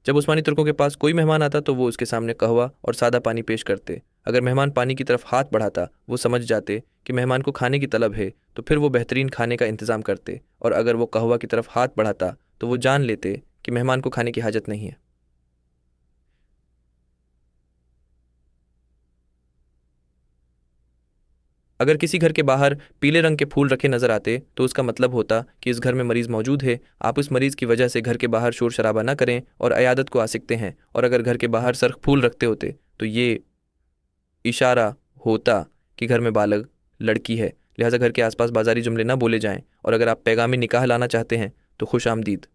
जब उस्मानी तुर्कों के पास कोई मेहमान आता तो वो उसके सामने कहवा और सादा पानी पेश करते। अगर मेहमान पानी की तरफ हाथ बढ़ाता वो समझ जाते कि मेहमान को खाने की तलब है, तो फिर वो बेहतरीन खाने का इंतज़ाम करते, और अगर वो कहवा की तरफ हाथ बढ़ाता तो वो जान लेते कि मेहमान को खाने की हाजत नहीं है। अगर किसी घर के बाहर पीले रंग के फूल रखे नजर आते तो उसका मतलब होता कि इस घर में मरीज मौजूद है, आप उस मरीज की वजह से घर के बाहर शोर शराबा ना करें और अयादत को आ सकते हैं। और अगर घर के बाहर सर्ख फूल रखते होते तो ये इशारा होता कि घर में बालग लड़की है, लिहाजा घर के आसपास बाजारी जुमले ना बोले जाएं। और अगर आप पैगामी निकाह लाना चाहते हैं तो खुश आमदीद।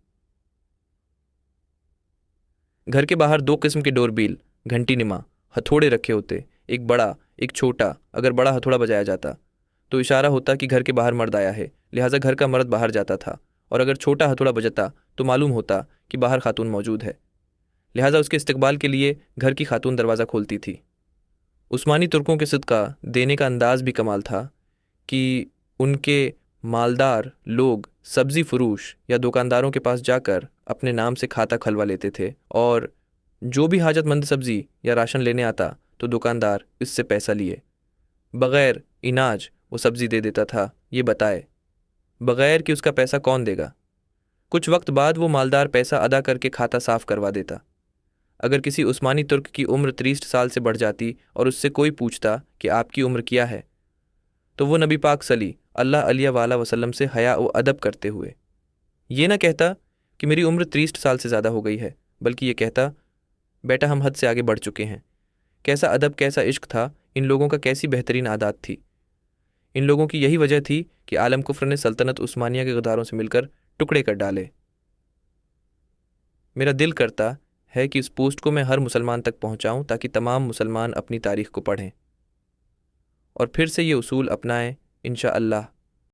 घर के बाहर दो किस्म के डोरबील घंटी निमा हथौड़े रखे होते, एक बड़ा एक छोटा। अगर बड़ा हथौड़ा बजाया जाता तो इशारा होता कि घर के बाहर मर्द आया है, लिहाजा घर का मर्द बाहर जाता था। और अगर छोटा हथौड़ा बजता तो मालूम होता कि बाहर खातून मौजूद है, लिहाजा उसके इस्तकबाल के लिए घर की खातून दरवाज़ा खोलती थी। उस्मानी तुर्कों के सदका देने का अंदाज भी कमाल था कि उनके मालदार लोग सब्ज़ी फरोश या दुकानदारों के पास जाकर अपने नाम से खाता खुलवा लेते थे, और जो भी हाजतमंद सब्ज़ी या राशन लेने आता तो दुकानदार इससे पैसा लिए बग़ैर इनाज वो सब्ज़ी दे देता था, ये बताए बग़ैर कि उसका पैसा कौन देगा। कुछ वक्त बाद वो मालदार पैसा अदा करके खाता साफ करवा देता। अगर किसी उस्मानी तुर्क की उम्र 30 साल से बढ़ जाती और उससे कोई पूछता कि आपकी उम्र क्या है, तो वो नबी पाक सली अल्लाह अलैहि वसल्लम से हया व अदब करते हुए ये ना कहता कि मेरी उम्र 30 साल से ज़्यादा हो गई है, बल्कि ये कहता बेटा हम हद से आगे बढ़ चुके हैं। कैसा अदब, कैसा इश्क था इन लोगों का, कैसी बेहतरीन आदत थी। इन लोगों की यही वजह थी कि आलम कुफ्र ने सल्तनत उस्मानिया के गद्दारों से मिलकर टुकड़े कर डाले। मेरा दिल करता है कि इस पोस्ट को मैं हर मुसलमान तक पहुंचाऊं ताकि तमाम मुसलमान अपनी तारीख को पढ़ें और फिर से ये उसूल अपनाएं इंशा अल्लाह।